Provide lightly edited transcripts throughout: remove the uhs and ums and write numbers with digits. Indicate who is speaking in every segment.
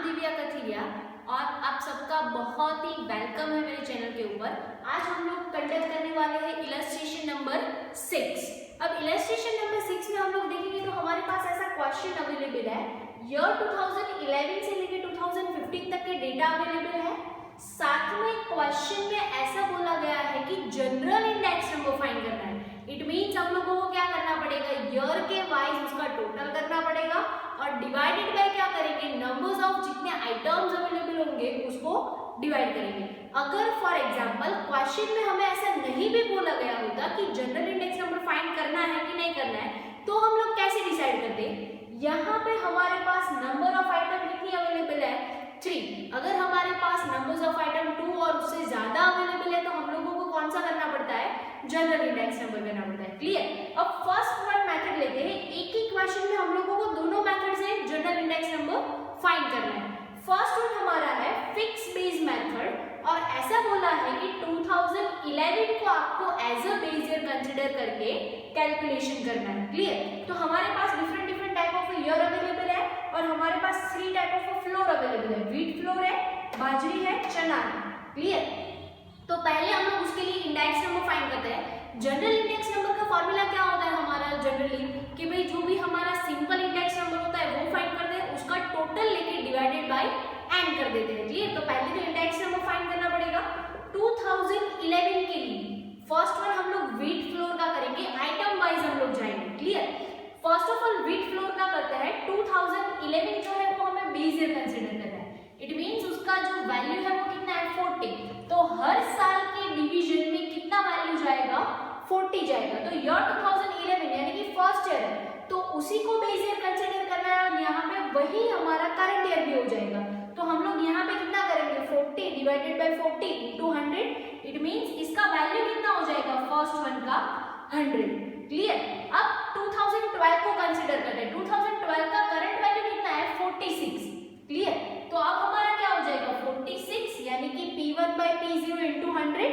Speaker 1: दिव्या कथिरिया और आप सबका बहुत ही वेलकम है मेरे चैनल के ऊपर। आज हम लोग कंडक्ट करने वाले हैं इलस्ट्रेशन नंबर 6। अब इलस्ट्रेशन नंबर 6 में हम लोग देखेंगे तो हमारे पास ऐसा क्वेश्चन अवेलेबल है। ईयर 2011 से लेकर 2015 तक के डेटा अवेलेबल है। साथ में क्वेश्चन में ऐसा बोला गया है कि जनरल इंडेक्स नंबर फाइंड करना है। इट मीन्स हम लोगों को क्या करना पड़ेगा, ईयर के वाइज उसका टोटल करना पड़ेगा और डिवाइडेड बाय क्या करेंगे, नंबर्स ऑफ जितने आइटम्स अवेलेबल होंगे उसको डिवाइड करेंगे। अगर फॉर एग्जांपल क्वेश्चन में हमें ऐसा नहीं भी बोला गया होता कि जनरल इंडेक्स नंबर फाइंड करना है कि नहीं करना है, तो हम लोग कैसे डिसाइड करते। यहाँ पे हमारे पास नंबर ऑफ आइटम कितनी अवेलेबल है, 3। अगर हमारे पास नंबर्स ऑफ आइटम 2 और उससे ज्यादा अवेलेबल है तो हम लोगों को कौन सा करना पड़ता है, जनरल इंडेक्स नंबर करना पड़ता है। क्लियर। अब फर्स्ट वन मेथड लेते हैं। एक ही क्वेश्चन में हम लोगों को दोनों मेथड से जनरल इंडेक्स नंबर फाइंड करना है। फर्स्ट वन हमारा है फिक्स बेस मेथड और ऐसा बोला है कि 2011 को आपको as a base year consider करके कैलकुलेशन करना है। क्लियर। तो हमारे पास different type of year available है और हमारे पास 3 टाइप ऑफ फ्लोर अवेलेबल है। व्हीट फ्लोर है, बाजरी है, चना है। क्लियर। तो पहले हम लोग उसके लिए इंडेक्स नंबर फाइंड करते हैं। जनरल इंडेक्स नंबर का फॉर्मूला क्या होता है हमारा जनरली, कि भाई जो भी हमारा सिंपल इंडेक्स नंबर होता है वो फाइंड करते हैं, उसका टोटल लेके डिवाइडेड बाय एन कर देते हैं। क्लियर। तो पहले तो इंडेक्स नंबर फाइंड करना पड़ेगा 2011 के लिए। फर्स्ट वन हम लोग व्हीट फ्लोर का करेंगे, आइटम वाइज हम लोग जाएंगे। Clear. First of all wheat flour का करते हैं 2011 जो है वो हमें बेस ईयर कंसीडर करना है। इट मींस उसका जो वैल्यू है वो कितना है, 40। तो हर साल के डिवीजन में कितना वैल्यू जाएगा, 40 जाएगा। तो ईयर 2011 यानी कि फर्स्ट ईयर है तो उसी को बेस ईयर कंसीडर करना है और यहाँ पे वही हमारा करंट ईयर भी हो जाएगा। तो हम लोग यहाँ पे कितना करेंगे, 40 divided by 40 into 100। It means इसका वैल्यू कितना हो जाएगा, फर्स्ट वन का 100। क्लियर। अब 2012 को कंसीडर करते हैं। 2012 का करंट वैल्यू कितना है, 46। क्लियर। तो अब हमारा क्या हो जाएगा, 46 यानी कि P1 by P0 into 100।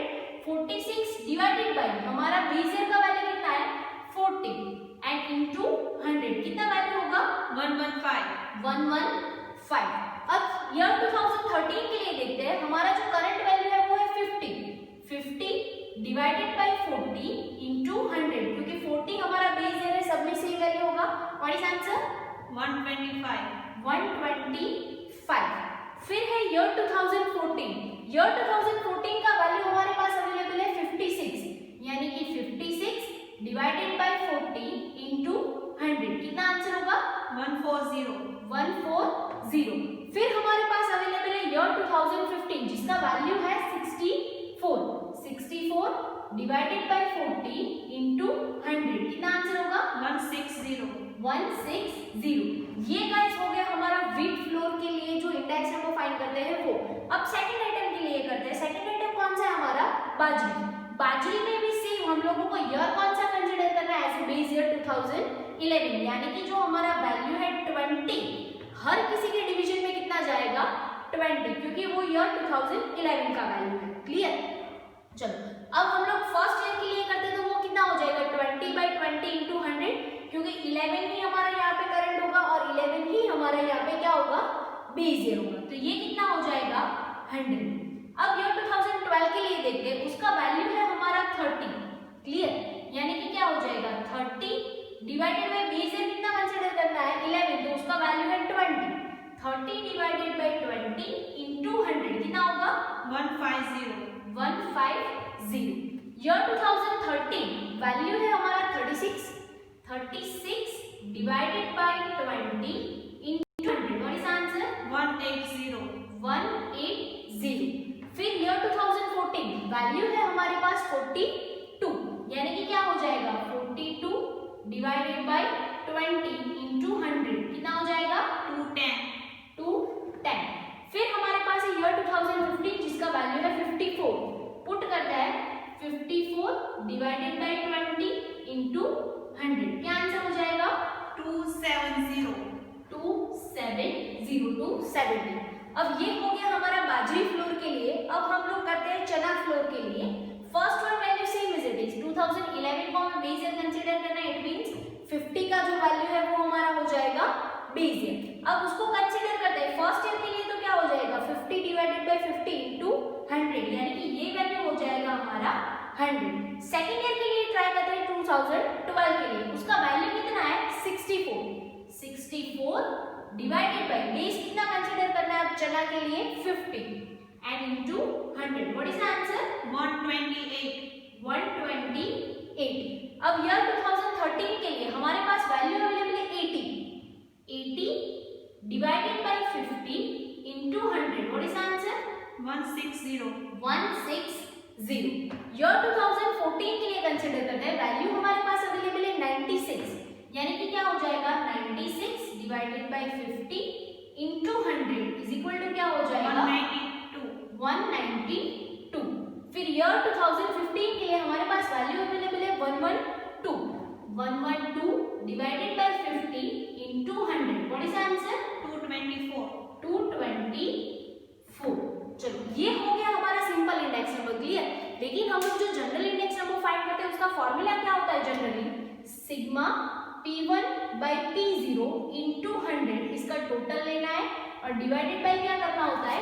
Speaker 1: 46 divided by हमारा बेस ईयर का वैल्यू कितना है, 40 एंड इंटू 100 कितना वैल्यू होगा, 115। अब ईयर 2013 के लिए देखते हैं। हमारा जो करंट वैल्यू है वो है 50 डिवाइडेड बाय 40 इंटू 100, क्योंकि 40 हमारा बेस ईयर है, सब में सेम वैल्यू होगा। What is answer, 125। फिर है ईयर 2014। ईयर 2014 का वैल्यू हमारे पास अवेलेबल है 56 यानी कि 56 डिवाइडेड बाय 40 इंटू 100 कितना आंसर होगा, 140। फिर हमारे पास अवेलेबल है ईयर 2015 जिसका वैल्यू है 64 डिवाइडेड बाय 40 इंटू 100 कितना आंसर होगा, 160। ये गाइस हो गया हमारा व्हीट फ्लोर के लिए जो इंडेक्स नंबर फाइंड करते हैं वो। अब सेकंड आइटम के लिए करते हैं। सेकंड आइटम कौन सा है हमारा, बाजरी में भी सेम हम लोगों को ईयर कौन सा कंसीडर करना है, एज बेस ईयर 2011 यानी कि जो हमारा वैल्यू है 20, हर किसी के डिवीजन में कितना जाएगा, 20, क्योंकि वो ईयर 2011 का वैल्यू है। क्लियर। चलो अब हम लोग फर्स्ट ईयर के लिए करते हैं तो वो कितना हो जाएगा, 20 by 20 इंटू 100, क्योंकि 11 ही हमारा यहाँ पे करंट होगा और 11 ही हमारा यहाँ पे क्या होगा, बेस ईयर होगा। तो ये कितना हो जाएगा, 100। अब ईयर 2012 के लिए देखते हैं। उसका वैल्यू है हमारा 30। क्लियर। यानी कि क्या हो जाएगा, 30 डिवाइडेड बाय बेस ईयर कितना कंसीडर करना है, 11, तो उसका वैल्यू है 20। 30 डिवाइडेड बाय 20 इंटू 100 कितना होगा, 150। ईयर 2013 वैल्यू है हमारा 36 divided by 20 into 100 what is answer, 180। फिर ईयर 2014 वैल्यू है हमारे पास 42 यानी कि क्या हो जाएगा, 42 डिवाइडेड बाय 20 इंटू 100 कितना हो जाएगा, 210। फिर हमारे पास है ईयर 2015 जिसका वैल्यू है 54। पुट करता है 54 डिवाइडेड बाय 20 इंटू 100 क्या आंसर हो जाएगा, 270। अब ये हो गया हमारा बाजरी फ्लोर के लिए। अब हम लोग करते हैं चना फ्लोर के लिए। First one value same is it is 2011 को हमें बेस ईयर कंसीडर करना है। इट मींस 50 का जो वैल्यू है वो हमारा हो जाएगा बेस ईयर। अब उसको कंसीडर करते हैं। फर्स्ट ईयर के लिए 100। सेकेंड ईयर के लिए ट्राई करते हैं 2012 के लिए, उसका वैल्यू कितना है 64 डिवाइडेड बाय बेस कितना कंसीडर करना है अब चना के लिए 50 and into 100। What is the answer 128। अब ईयर 2013 के लिए हमारे पास वैल्यू अवेलेबल है 80 divided by 50 into 100। What is the answer
Speaker 2: 160।
Speaker 1: Year 2014 के लिए कंसीडर करते हैं, वैल्यू हमारे पास अवेलेबल है 96, यानी कि क्या हो जाएगा 96 divided by 50 into 100 is equal to क्या हो जाएगा 192। फिर ईयर 2015 के लिए हमारे पास वैल्यू अवेलेबल है 112 divided by 50 into 100। What is answer 224। चलो ये हो गया हमारा सिंपल इंडेक्स नंबर, क्लियर। लेकिन हम लोग जो जनरल इंडेक्स नंबर फाइंड करते हैं उसका फॉर्मूला क्या होता है generally, sigma P1 bye P0 into 100, इसका टोटल लेना है और डिवाइडेड बाय क्या करना होता है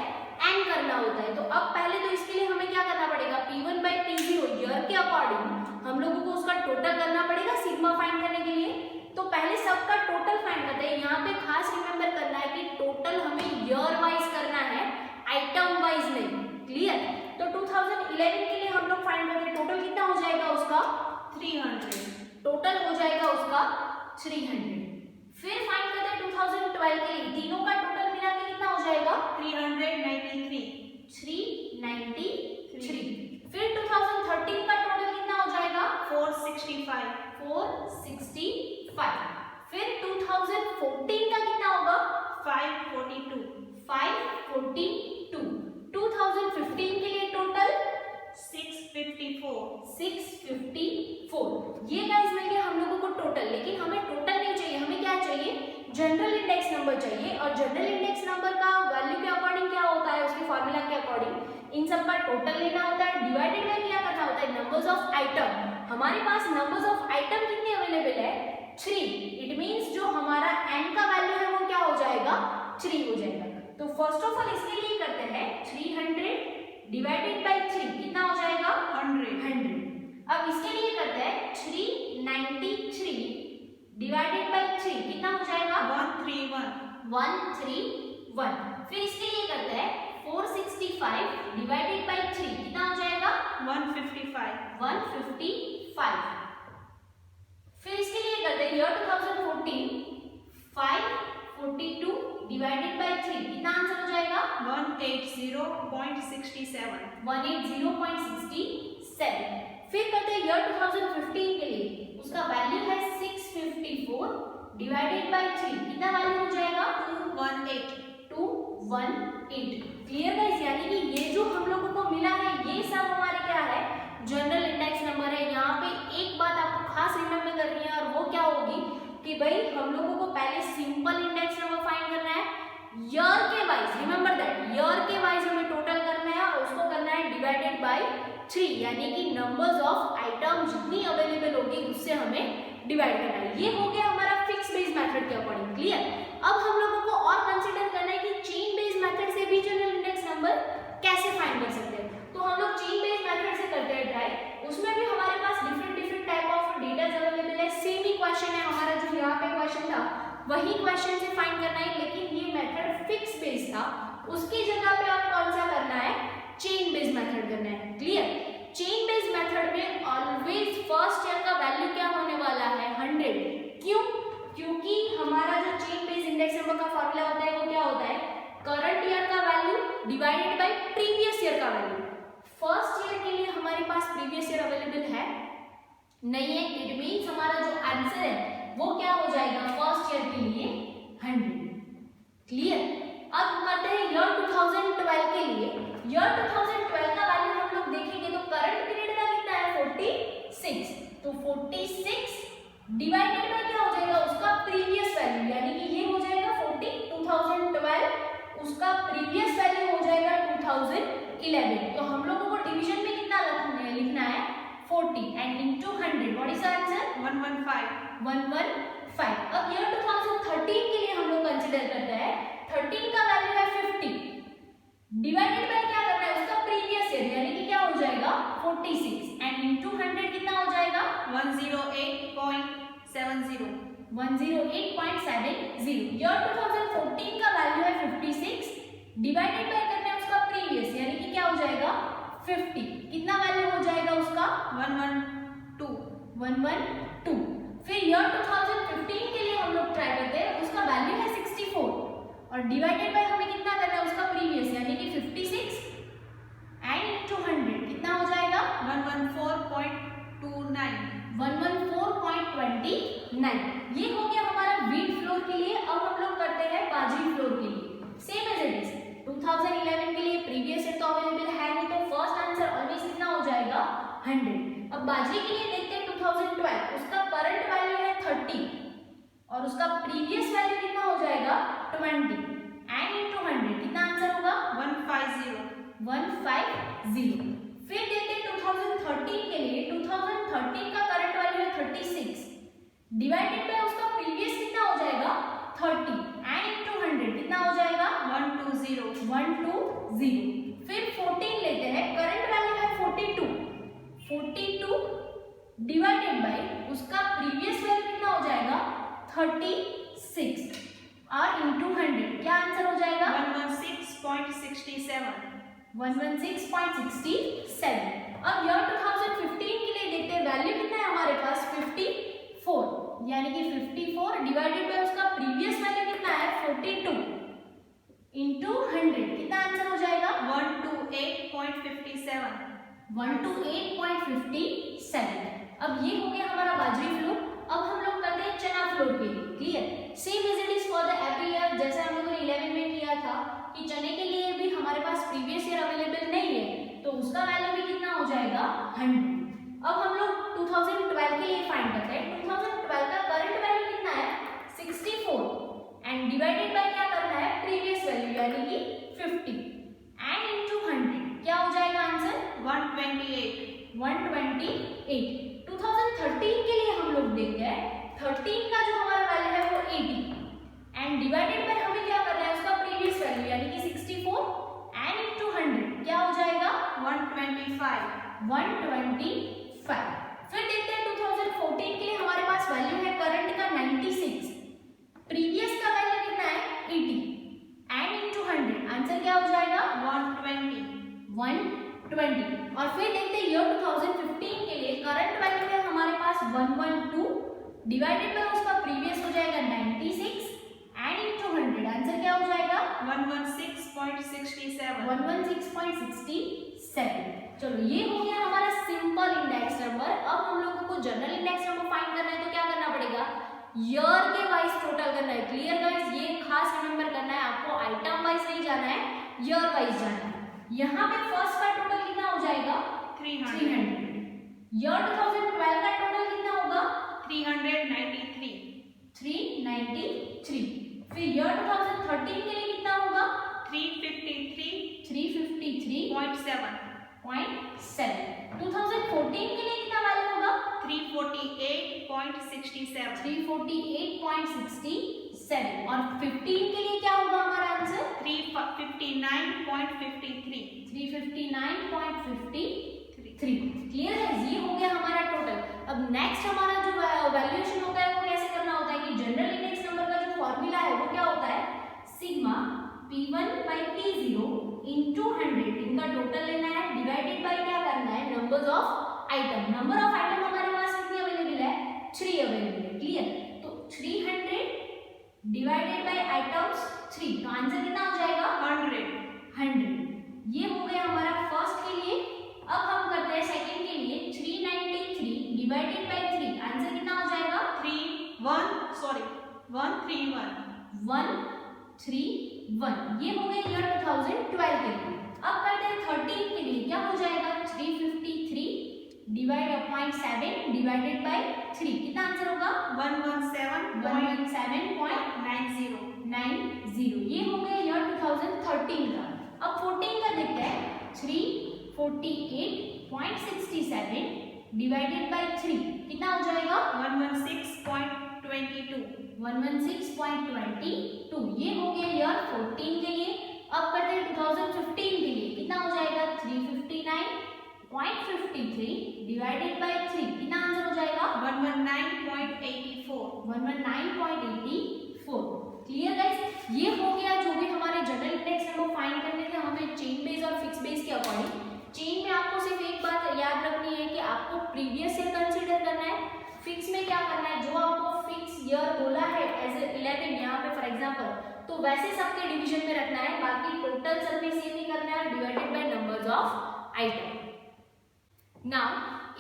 Speaker 1: n करना होता है। तो अब पहले तो इसके लिए हमें क्या करना पड़ेगा, P1 बाय P0 ईयर के अकॉर्डिंग हम लोगों को उसका टोटल करना पड़ेगा सिग्मा फाइंड करने के लिए। तो पहले सबका टोटल फाइंड करते हैं। यहाँ पे खास रिमेंबर करना है कि टोटल हमें ईयर वाइज करना है, आइटम वाइज नहीं, क्लियर। तो 2011 के लिए हम लोग फाइंड करते हैं, टोटल कितना हो जाएगा उसका
Speaker 2: 300।
Speaker 1: टोटल हो जाएगा उसका 300। फिर फाइंड करते हैं 2012 के लिए, तीनों का टोटल मिला के कितना हो जाएगा
Speaker 2: 393।
Speaker 1: फिर 2013 का टोटल कितना हो जाएगा
Speaker 2: 465।
Speaker 1: फिर 2014 का कितना होगा
Speaker 2: 542।
Speaker 1: 2015 के लिए टोटल
Speaker 2: 654।
Speaker 1: ये गाइस मिल गया हम लोगों को टोटल। लेकिन हमें टोटल नहीं चाहिए, हमें क्या चाहिए जनरल इंडेक्स नंबर चाहिए। और जनरल इंडेक्स नंबर का वैल्यू के अकॉर्डिंग क्या होता है, उसके फॉर्मूला के अकॉर्डिंग इन सब का टोटल लेना होता है, डिवाइडेड बाय क्या करना होता है नंबर्स ऑफ आइटम। हमारे पास नंबर्स ऑफ आइटम कितने अवेलेबल है 3। इट मींस जो हमारा n का वैल्यू है वो क्या हो जाएगा 3 हो जाएगा। तो फर्स्ट ऑफ ऑल इसके लिए करते हैं 300 डिवाइडेड बाय 3 कितना हो जाएगा 100। अब इसके लिए करते हैं 393 डिवाइडेड बाय 3 कितना हो जाएगा 131। फिर इसके लिए करते हैं 465 डिवाइडेड बाय 3 कितना हो जाएगा
Speaker 2: 155।
Speaker 1: फिर इसके लिए करते हैं ईयर 2014 542 डिवाइडेड बाय 3 कितना आंसर हो जाएगा
Speaker 2: 180.67।
Speaker 1: फिर करते हैं ईयर 2015 के लिए, उसका वैल्यू है 654 डिवाइडेड बाय 3 कितना वैल्यू हो जाएगा 218। क्लियर गाइस, यानी कि ये जो हम लोगों को मिला है ये सब हमारे क्या है जनरल इंडेक्स नंबर है। यहाँ पे एक बात आपको खास रिमेंबर करनी है और वो क्या होगी कि भाई हम लोगों को पहले सिंपल इंडेक्स नंबर फाइंड करना है ईयर के वाइज, रिमेंबर दैट ईयर के वाइज हमें टोटल करना है और उसको करना है डिवाइडेड बाय 3, यानी कि नंबर्स ऑफ आइटम जितनी अवेलेबल होगी उससे हमें डिवाइड करना है। ये हो गया हमारा फिक्स बेस मेथड के अकॉर्डिंग, क्लियर। अब हम लोगों को और कंसीडर करना है कि चेन बेस मेथड से भी जनरल इंडेक्स नंबर कैसे फाइंड कर सकते हैं। तो हम लोग चेन बेस मेथड से करते हैं ट्राई, उसमें भी हमारे पास different type of data available है। सेम ही क्वेश्चन है हमारा जो यहाँ पे क्वेश्चन था वही क्वेश्चन से फाइंड करना है, लेकिन ये मेथड फिक्स बेस था, उसकी जगह पे आप कौन सा करना है चेन बेस मेथड करना है, क्लियर। चेन बेस मेथड में ऑलवेज फर्स्ट ईयर का वैल्यू क्या होने वाला है 100। क्यों? क्योंकि हमारा जो चेन बेस इंडेक्स नंबर का फॉर्मूला होता है वो क्या होता है करंट ईयर का value divided by previous year का वैल्यू। फर्स्ट ईयर के लिए हमारे पास प्रीवियस ईयर अवेलेबल है नहीं है, इट मींस हमारा जो आंसर है वो क्या हो जाएगा फर्स्ट ईयर के लिए 100, क्लियर। अब करते हैं ईयर 2012 के लिए। ईयर 2012 का वैल्यू हम लोग देखेंगे तो करंट पीरियड का कितना है 46, तो 46 डिवाइडेड बाय क्या हो जाएगा उसका प्रीवियस वैल्यू, यानी कि ये हो जाएगा 40 2012, उसका प्रीवियस वैल्यू हो जाएगा 2011। तो हम लोगों को डिवीजन में कितना लिखना है 40 and into 100। What is the answer 115। अब ईयर 2013 के लिए हम लोग कंसीडर करते हैं 13 का वैल्यू है 50 डिवाइडेड बाय क्या करना है उसका प्रीवियस ईयर, यानी कि क्या हो जाएगा 46 एंड 108.70। ईयर 2014 का वैल्यू है 56, डिवाइडेड बाय करना है उसका प्रीवियस, यानी कि क्या हो जाएगा 50। कितना वैल्यू हो जाएगा उसका 112। फिर ईयर 2015 के लिए हम लोग ट्राई करते हैं, उसका वैल्यू है 64 और डिवाइडेड बाय हमें कितना करना है उसका प्रीवियस, यानी कि 56 एंड इनटू 100 कितना हो जाएगा 114.29। ये हो गया हमारा व्हीट फ्लोर के लिए। अब हम लोग करते हैं बाजरी फ्लोर के लिए। सेम एज इट इज 2011 के लिए प्रीवियस ईयर तो अवेलेबल है नहीं, तो फर्स्ट आंसर ऑलवेज कितना हो जाएगा 100। अब बाजरी के लिए देखते हैं 2012, उसका करंट वैल्यू है 30 और उसका प्रीवियस वैल्यू कितना हो जाएगा 20 एंड इनटू 100 कितना आंसर होगा 150। फिर देखते हैं 2013 के लिए। 2013 का करंट वैल्यू है 36, डिवाइडेड बाय उसका प्रीवियस कितना हो जाएगा 30 एंड इनटू 100 कितना हो जाएगा 120। फिर 14 लेते हैं, करंट वैल्यू है 42 डिवाइडेड बाय उसका प्रीवियस वैल्यू कितना हो जाएगा 36 और इनटू 100 क्या आंसर हो जाएगा
Speaker 2: 116.67।
Speaker 1: 116.67। अब ईयर 2015 के लिए देखते हैं, वैल्यू कितना है हमारे पास 54, यानी कि 54 डिवाइडेड बाय उसका प्रीवियस वैल्यू कितना है 42 इनटू 100 कितना आंसर हो जाएगा 128.57। अब ये हो गया हमारा बाजरी फ्लोर। अब हम लोग करते हैं चना फ्लोर के लिए। Clear? Same as it is for the every year, जैसे हम लोगों ने 11 में किया था कि चने के लिए भी हमारे पास प्रीवियस ईयर अवेलेबल नहीं है, तो उसका वैल्यू भी कितना हो जाएगा 100। अब हम लोग 2012 के लिए फाइंड करते हैं। 2012 का करंट वैल्यू कितना है 64 एंड डिवाइडेड बाय क्या करना है प्रीवियस वैल्यू, यानी कि 50 एंड इनटू 100 क्या हो जाएगा आंसर
Speaker 2: 128।
Speaker 1: 2013 के लिए हम लोग देखते हैं, 13 का जो हमारा वैल्यू है वो 80 एंड डिवाइडेड बाय हमें क्या करना है उसका प्रीवियस वैल्यू, यानी कि 64 एंड इनटू 100 क्या हो जाएगा
Speaker 2: 125।
Speaker 1: फिर देखते हैं 2014 के लिए हमारे पास वैल्यू है करंट का 96, प्रीवियस का वैल्यू कितना है 80 एंड इनटू 100 आंसर क्या हो जाएगा
Speaker 2: 120।
Speaker 1: और फिर देखते हैं ईयर 2015 के लिए करंट वैल्यू है हमारे पास 112 डिवाइडेड बाय उसका प्रीवियस हो जाएगा 96 एंड इनटू 100 आंसर क्या हो जाएगा 116.67। चलो ये हो गया हमारा सिंपल इंडेक्स नंबर। अब हम लोगों को जनरल इंडेक्स नंबर फाइंड करना है, तो क्या करना पड़ेगा ईयर के वाइज टोटल करना है। Clear guys? ये खास रिमेंबर करना है आपको, आइटम वाइज नहीं जाना है, ईयर वाइज जाना है। यहाँ पे फर्स्ट का टोटल कितना हो जाएगा
Speaker 2: 300।
Speaker 1: ईयर 2012 का टोटल कितना होगा
Speaker 2: 393।
Speaker 1: फिर ईयर 2013 के लिए कितना होगा
Speaker 2: 353.7।
Speaker 1: 2014 के लिए कितना वैल्यू होगा
Speaker 2: 348.67।
Speaker 1: और 15 के लिए क्या होगा हमारा आंसर
Speaker 2: 359.53।
Speaker 1: 359.53। क्लियर है? ये हो गया हमारा टोटल। अब नेक्स्ट हमारा जो वैल्यूएशन होता है वो कैसे करना होता है कि जनरल इंडेक्स नंबर का जो फॉर्मूला है वो क्या होता है sigma P1 by P0 into 100 इनका टोटल लेना है, डिवाइडेड बाय क्या करना है numbers of item. Number of item हमारे पास कितनी अवेलेबल है 3 अवेलेबल है। क्लियर? तो 300 डिवाइडेड बाय आइटम्स 3 तो आंसर कितना हो जाएगा 100। ये हो गया हमारा फर्स्ट के लिए। अब हम करते हैं सेकंड के लिए 393 डिवाइडेड बाय 3 आंसर कितना हो जाएगा 131। ये हो गया ईयर 2012 के लिए। अब करते हैं 13 के लिए, क्या हो जाएगा 353 डिवाइड अपॉन 7 डिवाइडेड बाय 3 कितना आंसर होगा 117.90। ये हो गया ईयर 2013 का। अब 14 का देखते हैं 348.67 डिवाइडेड बाय 3 कितना हो जाएगा 116.22। ये हो गया ईयर 14 के लिए। अब करते हैं 2015 के लिए, कितना हो जाएगा 359.53 डिवाइडेड बाय 3 कितना आंसर हो जाएगा
Speaker 2: 119.84।
Speaker 1: 119.84। क्लियर गाइस, ये हो गया जो भी हमारे जनरल इंडेक्स नंबर फाइंड करने थे हमें चेन बेस और फिक्स बेस के अकॉर्डिंग। चेन में आपको सिर्फ एक बात याद रखनी है कि आपको प्रीवियस ईयर कंसीडर करना है, फिक्स में क्या करना है, जो आपको फिक्स ईयर बोला है एज 11 यहाँ पे फॉर एग्जांपल, तो वैसे सबके डिवीजन में रखना है, बाकी टोटल सब में सेम ही करना है, divided by numbers of item. Now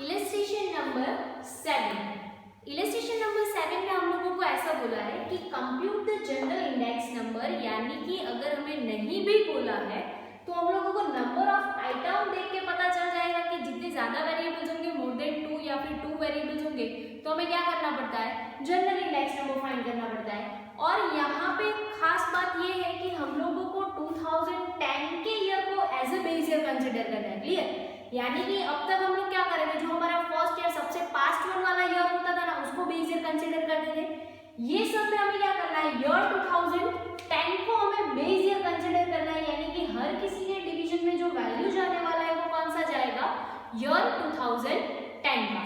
Speaker 1: illustration number 7। Illustration number 7 में हम लोगों को ऐसा बोला है कि compute the general index number, यानी कि अगर हमें नहीं भी बोला है तो हम लोगों को नंबर ऑफ आइटम देख के पता चल जाएगा कि जितने ज्यादा वेरिएबल्स होंगे, मोर देन 2 या फिर 2 वेरिएबल्स होंगे, तो हमें क्या करना पड़ता है, जनरल इंडेक्स नंबर फाइंड करना पड़ता है। और यहाँ पे खास बात ये है कि हम लोगों को 2010 के ईयर को as a base year consider करना है। क्लियर, यानी कि अब तक हम लोग क्या करेंगे, जो हमारा फर्स्ट ईयर सबसे पास्ट वन वाला ईयर होता था ना, उसको बेस ईयर कंसिडर करते थे। ये सब में हमें क्या करना है, ईयर 2010 को हमें बेस ईयर कंसिडर करना है, यानी कि हर किसी के डिवीजन में जो वैल्यू जाने वाला है वो कौन सा जाएगा, ईयर 2010 का।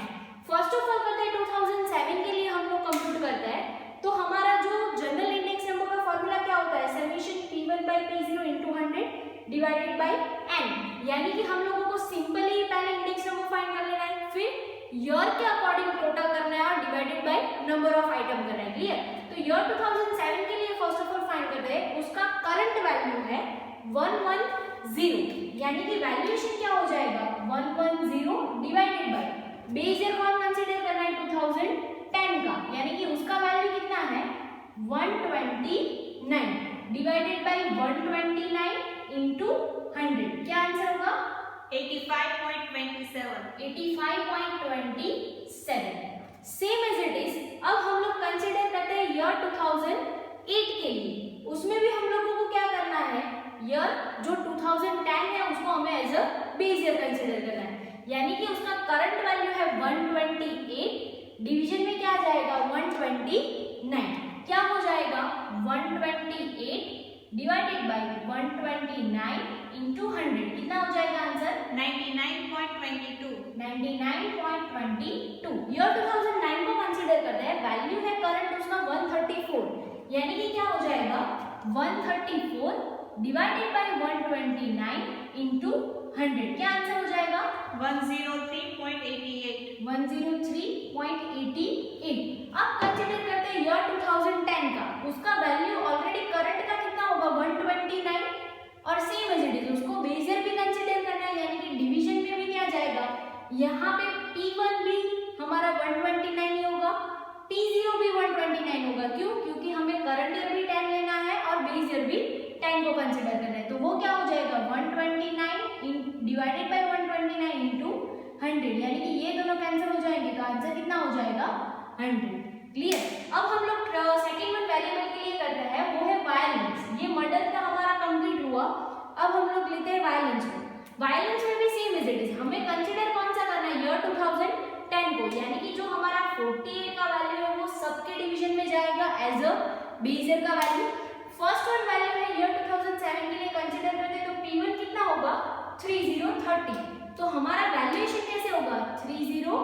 Speaker 1: फर्स्ट ऑफ ऑल करते हैं 2007 के लिए हम लोग कंप्यूट करते हैं, तो हमारा जो जनरल इंडेक्स नंबर का फॉर्मूला क्या होता है, summation P1/P0 * 100 divided by n, यानी कि हम लोगों को सिंपली पहले इंडेक्स नंबर फाइंड कर लेना है, फिर ईयर के अकॉर्डिंग टोटल करना है और divided by number of item करना है। क्लियर, तो ईयर 2007 के लिए फर्स्ट ऑफ ऑल फाइंड करते हैं, उसका करंट वैल्यू है 110, यानी कि वैल्यूएशन क्या हो जाएगा, 110 डिवाइडेड बाय बेस ईयर कौन कंसीडर करना है, 2010 का, यानी कि उसका वैल्यू कितना है, 129 डिवाइडेड बाय 129 into 100, क्या आंसर होगा,
Speaker 2: 85.27।
Speaker 1: 85.27। सेम एज इट इज अब हम लोग कंसीडर करते हैं ईयर 2008 के लिए, उसमें भी हम लोगों को क्या करना है, ईयर जो 2010 है उसको हमें as a base year consider करना है, यानी कि उसका करंट वैल्यू है 128, डिवीजन में क्या आ जाएगा, 129, क्या हो जाएगा, 128 डिवाइडेड बाय 129 into 100, कितना हो जाएगा आंसर,
Speaker 2: 99.22।
Speaker 1: 99.22। ईयर 2009 को कंसीडर करते हैं, वैल्यू है करंट उसका 134, यानी कि क्या हो जाएगा, 134 डिवाइडेड बाय 129 into 100, क्या आंसर हो जाएगा,
Speaker 2: 103.88।
Speaker 1: 103.88। अब कंसीडर करते हैं ईयर 2010 का, उसका वैल्यू ऑलरेडी करंट का कितना होगा, 129, और सेम एज इट इज उसको बेस ईयर भी कंसीडर करना है, यानी कि डिवीजन में भी क्या जाएगा, यहाँ पे P1 भी हमारा 129 ही होगा, P0 भी 129 होगा, क्यों, क्योंकि हमें करंट ईयर भी 10 लेना है और बेस ईयर भी 10 को कंसीडर करना है, तो वो क्या हो जाएगा, 129 डिवाइडेड बाय 129 into 100, यानी कि ये दोनों कैंसिल हो जाएंगे, तो आंसर कितना हो जाएगा, 100। क्लियर, अब हम लोग सेकंड वन वेरिएबल के लिए करते हैं, वो है वायलेंस। ये मॉडल का हमारा कंप्लीट हुआ, अब हम लोग लेते हैं वायलेंस को। वायलेंस में भी सेम एज इट इज हमें कंसीडर कौन सा करना है, ईयर 2010 को, यानी कि जो हमारा 48 का वैल्यू है वो सबके डिवीजन में जाएगा एज अ बेस ईयर का वैल्यू। फर्स्ट वन वैल्यू है ईयर 2007 के लिए कंसीडर करते हैं, तो P1 कितना होगा, 3030, तो हमारा वैल्यूएशन कैसे होगा, 30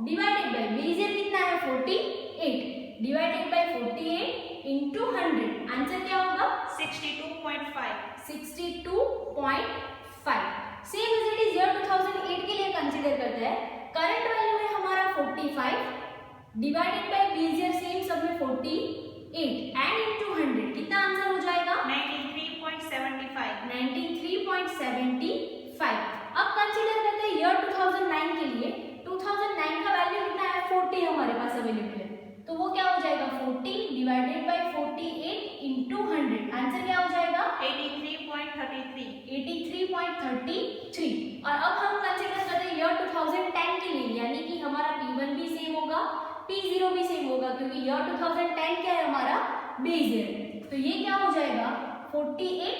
Speaker 1: डिवाइडेड बाय बेस ईयर कितना है, 48 डिवाइडेड बाय 48 into 100, आंसर क्या होगा,
Speaker 2: 62.5।
Speaker 1: 62.5। Same as it is year 2008 के लिए कंसीडर करते हैं, करंट वैल्यू है हमारा 45 divided by base year same सब में 48 एंड इनटू 100, कितना आंसर हो जाएगा,
Speaker 2: 93.75।
Speaker 1: 93.75। अब कंसीडर करते हैं ईयर 2009 के लिए, 2009 का वैल्यू कितना है, 40 हमारे पास अवेलेबल है, तो वो क्या हो जाएगा, 40 डिवाइडेड बाय 48 into 100, आंसर क्या हो जाएगा,
Speaker 2: 83.33।
Speaker 1: 83.33। और अब हम कंसीडर करते हैं ईयर 2010 के लिए, यानी कि हमारा P1 भी सेम होगा, P0 भी सेम होगा, क्योंकि ईयर 2010 क्या है हमारा, बेस ईयर, तो ये क्या हो जाएगा, 48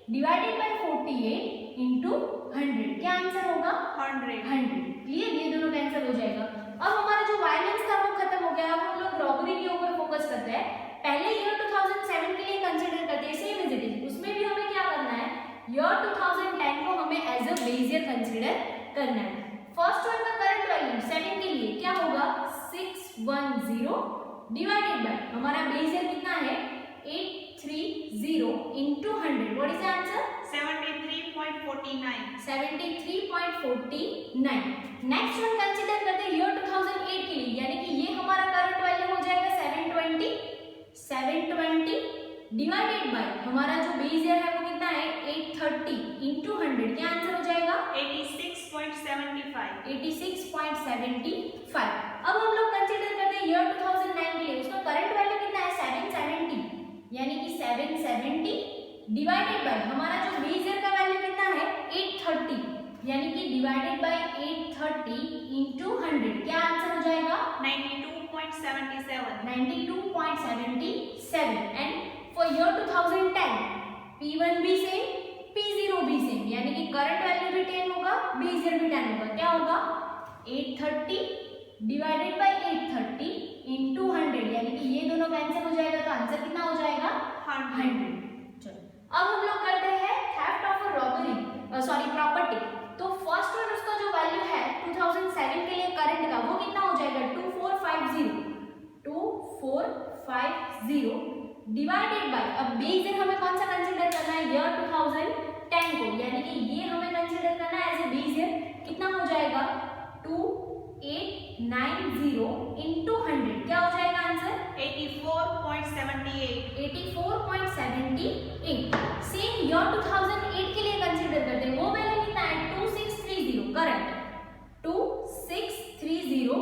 Speaker 1: डिवाइडेड बाय 48 into 100, क्या आंसर होगा,
Speaker 2: 100।
Speaker 1: क्लियर, ये दोनों कैंसिल हो जाएगा। अब हमारा जो वायलेंस था वो खत्म हो गया, अब हम लोग रॉबरी के ऊपर फोकस करते हैं। पहले ईयर 2007 के लिए कंसीडर करते हैं, सेम एज इट इज, उसमें भी हमें क्या करना है, ईयर 2010 को हमें as a base year consider करना है। फर्स्ट वन का करंट वैल्यू 7 के लिए क्या होगा, 610 डिवाइडेड बाय हमारा बेस ईयर कितना है 830 into 100. What is the answer
Speaker 2: 73.49.
Speaker 1: 73.49. Next one consider करते हैं ईयर 2008 के लिए, यानी कि ये हमारा करंट वैल्यू हो जाएगा 720 डिवाइडेड बाय हमारा जो बेस ईयर है वो कितना है 830 into 100. क्या आंसर हो जाएगा
Speaker 2: 86.75.
Speaker 1: 86.75. अब हम लोग कंसीडर करते हैं ईयर 2009 के लिए, उसका करंट वैल्यू कितना है 770, यानी कि 770 डिवाइडेड बाय हमारा जो बेस ईयर का वैल्यू कितना है 830, यानी कि डिवाइडेड बाय 830 into 100. क्या आंसर हो जाएगा
Speaker 2: 92.77.
Speaker 1: 92.77. एंड फॉर ईयर 2010 P1 भी सेम P0 भी सेम, यानी कि करंट वैल्यू भी 10 होगा, बेस ईयर भी 10 होगा. क्या होगा 830 डिवाइडेड बाय 830 into 100, यानी कि ये दोनों कैंसिल हो जाएगा, तो आंसर कितना हो जाएगा 100. चलो अब हम लोग करते हैं थेफ्ट ऑफ रॉबरी प्रॉपर्टी. तो फर्स्ट वन उसका जो वैल्यू है 2007 के लिए करंट का वो कितना हो जाएगा 2450 डिवाइडेड बाय, अब बेस ईयर हमें कौन सा कंसीडर करना है ईयर 2010 को, यानी कि ये हमें कंसीडर करना है एज ए बेस ईयर. कितना हो जाएगा 2890 into 100. क्या हो जाएगा आंसर
Speaker 2: 84.78.
Speaker 1: 84.78. सेम ईयर 2008 के लिए कंसीडर करते हैं, वो वैल्यू कितना है 2630 करंट 2630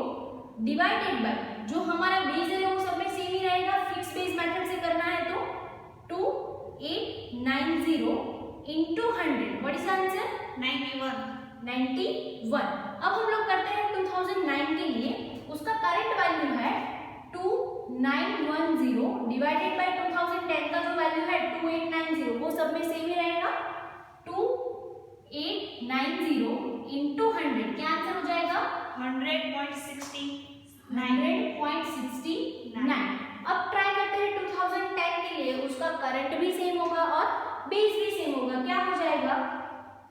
Speaker 1: डिवाइडेड बाय जो हमारा बेस है वो सब में सेम ही रहेगा, फिक्स बेस मेथड से करना है तो 2890 into 100. What is answer
Speaker 2: 91.
Speaker 1: 91. अब हम लोग करते हैं 2009 के लिए, उसका करंट वैल्यू है 2910 डिवाइडेड बाय 2010 का जो वैल्यू है 2890, वो सब में सेम ही रहेगा 2890 into 100. क्या आंसर हो जाएगा 100.69. अब ट्राई करते हैं 2010 के लिए, उसका करंट भी सेम होगा और बेस भी सेम होगा. क्या हो जाएगा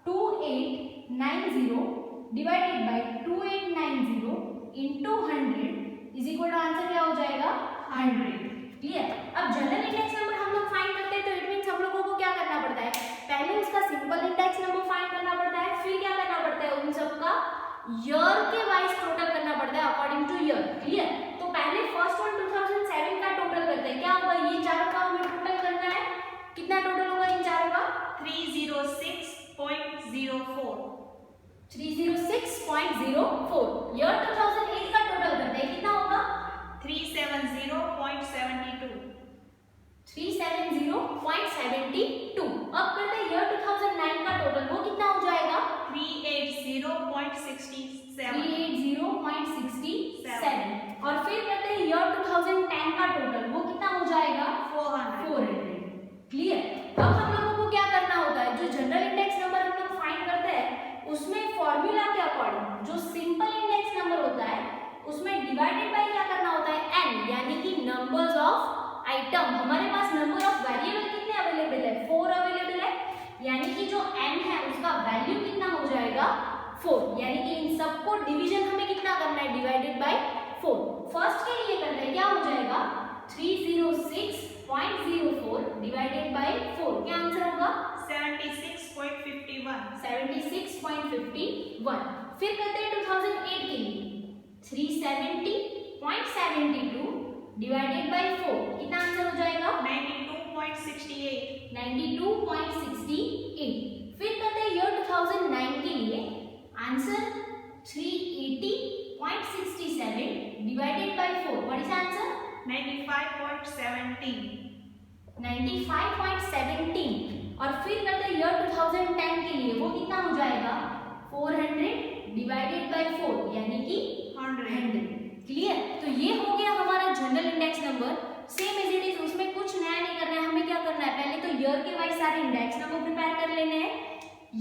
Speaker 1: 2890 divided by 2890 into 100 is equal to answer क्या हो जाएगा 100. क्लियर. अब जनरल इंडेक्स नंबर हम लोग फाइंड करते हैं, तो इट मींस हम लोगों को क्या करना पड़ता है, पहले उसका सिंपल इंडेक्स नंबर फाइंड करना पड़ता है, फिर क्या करना पड़ता है उन सब का ईयर के वाइज टोटल करना पड़ता है अकॉर्डिंग टू ईयर. क्लियर. तो पहले फर्स्ट वन 2007 का टोटल करते हैं. क्या होगा ये चारों का हमें टोटल करना है, कितना टोटल होगा इन चारों का
Speaker 2: 306.04.
Speaker 1: 306.04. ईयर 2008 का टोटल करते हैं, कितना होगा
Speaker 2: 370.72.
Speaker 1: 370.72. अब करते हैं ईयर 2009 का टोटल, वो कितना हो जाएगा
Speaker 2: 380.67.
Speaker 1: 380.67. और फिर करते हैं ईयर 2010 का टोटल, वो कितना हो जाएगा 400. क्लियर. अब हम लोगों को क्या करना होता है, जो जनरल इंडेक्स नंबर हम लोग फाइंड करते हैं उसमें फॉर्मूला के अकॉर्डिंग जो सिंपल इंडेक्स नंबर होता है उसमें डिवाइडेड बाय क्या करना होता है n, यानी कि नंबर्स ऑफ आइटम. हमारे पास नंबर ऑफ वेरिएबल कितने अवेलेबल है 4 अवेलेबल है, यानी कि जो n है उसका वैल्यू कितना हो जाएगा 4, यानी कि इन सबको डिवीजन हमें कितना करना है डिवाइडेड बाय 4. फर्स्ट के लिए करते हैं, क्या हो जाएगा 306.04 डिवाइडेड बाय 4. क्या आंसर होगा
Speaker 2: 76.51.
Speaker 1: 76.51. फिर करते हैं 2008 के लिए 370.72 डिवाइडेड बाय 4. कितना आंसर हो जाएगा
Speaker 2: 92.68.
Speaker 1: 92.68. फिर करते हैं ईयर 2009 के लिए, answer 380.67 divided by 4. What is answer
Speaker 2: 95.17.
Speaker 1: 95.17. और फिर करते हैं ईयर 2010 के लिए, वो कितना हो जाएगा 400 डिवाइडेड बाय 4, यानी कि 100. क्लियर. तो ये हो गया हमारा general index number. Same as it is, उसमें कुछ नया नहीं करना है. हमें क्या करना है, पहले तो ईयर के वाइज सारे इंडेक्स नंबर प्रिपेयर कर लेने हैं,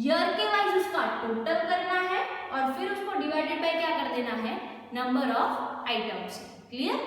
Speaker 1: ईयर के वाइज उसका टोटल करना है और फिर उसको डिवाइडेड बाय क्या कर देना है नंबर ऑफ आइटम्स. क्लियर.